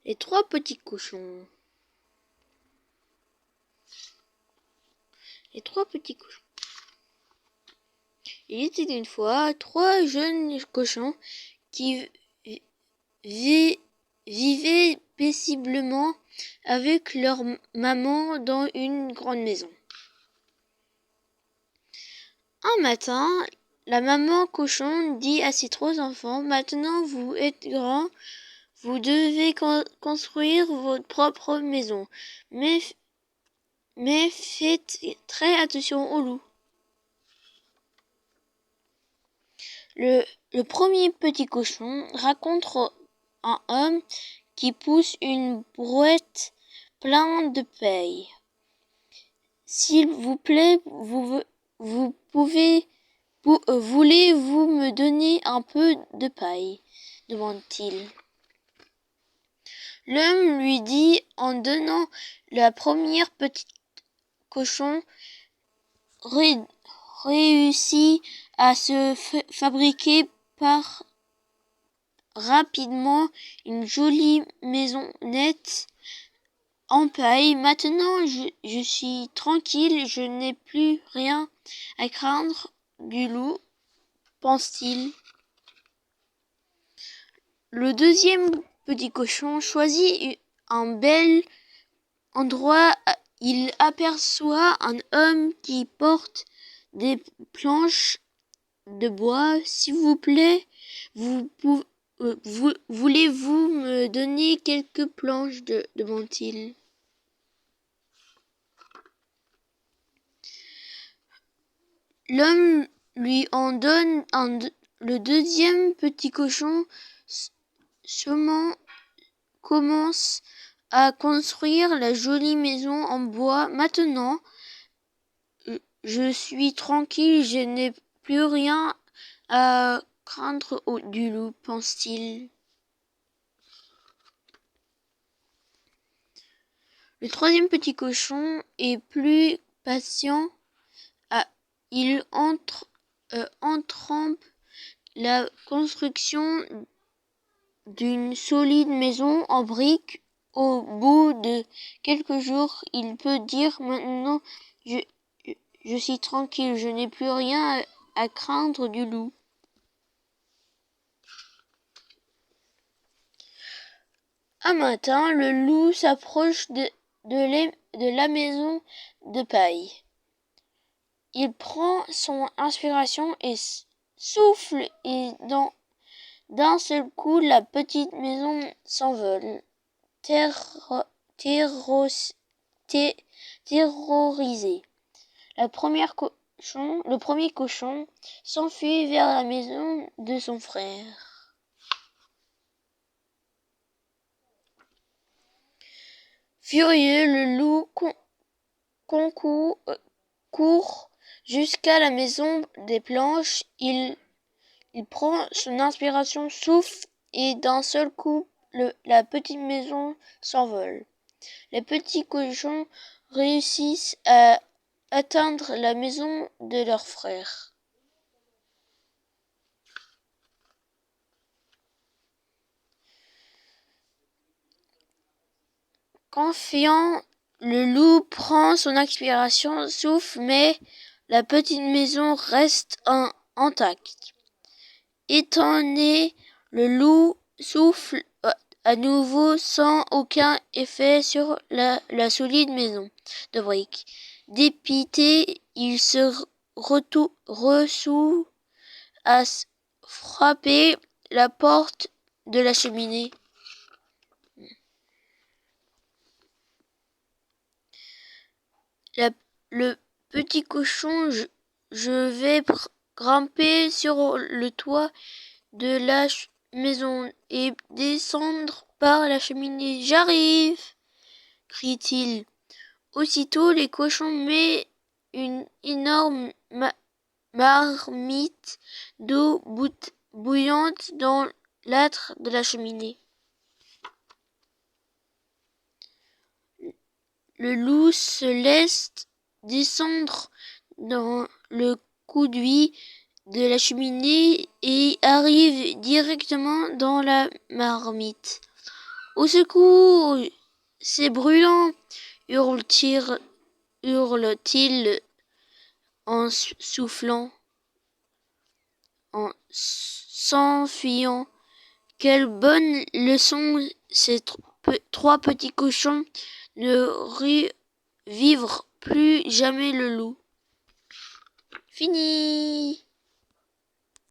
Les trois petits cochons. Les trois petits cochons. Il était une fois trois jeunes cochons qui vivaient paisiblement avec leur maman dans une grande maison. Un matin, la maman cochon dit à ses trois enfants: « Maintenant vous êtes grands, vous devez construire votre propre maison, mais faites très attention aux loups. » Le premier petit cochon rencontre un homme qui pousse une brouette pleine de paille. « S'il vous plaît, voulez-vous me donner un peu de paille ?» demande-t-il. L'homme lui dit en donnant la première petite cochon réussit à se fabriquer rapidement une jolie maisonnette en paille. « Maintenant, je suis tranquille, je n'ai plus rien à craindre du loup, » pense-t-il. Le deuxième petit cochon choisit un bel endroit. Il aperçoit un homme qui porte des planches de bois. « S'il vous plaît, voulez-vous me donner quelques planches ?» demande-t-il. L'homme lui en donne le deuxième petit cochon commence à construire la jolie maison en bois. « Maintenant, je suis tranquille, je n'ai plus rien à craindre du loup, pense-t-il. Le troisième petit cochon est plus patient. Il entreprend la construction d'une solide maison en briques. Au bout de quelques jours, il peut dire: « Maintenant, je suis tranquille, je n'ai plus rien à craindre du loup. » Un matin, le loup s'approche de la maison de paille. Il prend son inspiration et souffle, et d'un seul coup, la petite maison s'envole. Terrorisé, le premier cochon s'enfuit vers la maison de son frère. Furieux, le loup court jusqu'à la maison des planches. Il prend son inspiration, souffle, et d'un seul coup, la petite maison s'envole. Les petits cochons réussissent à atteindre la maison de leur frère. Confiant, le loup prend son inspiration, souffle, mais la petite maison reste intacte. Étonné, le loup souffle à nouveau sans aucun effet sur la solide maison de briques. Dépité, il se ressout à frapper la porte de la cheminée. Le petit cochon: je vais grimper sur le toit de la maison et descendre par la cheminée. « J'arrive !» crie-t-il. Aussitôt, les cochons mettent une énorme marmite d'eau bouillante dans l'âtre de la cheminée. Le loup se laisse descendre dans le conduit de la cheminée et arrive directement dans la marmite. Au secours! C'est brûlant! Hurle-t-il en soufflant, en s'enfuyant. Quelle bonne leçon! Ces trois petits cochons ne revivre plus jamais le loup. Fini!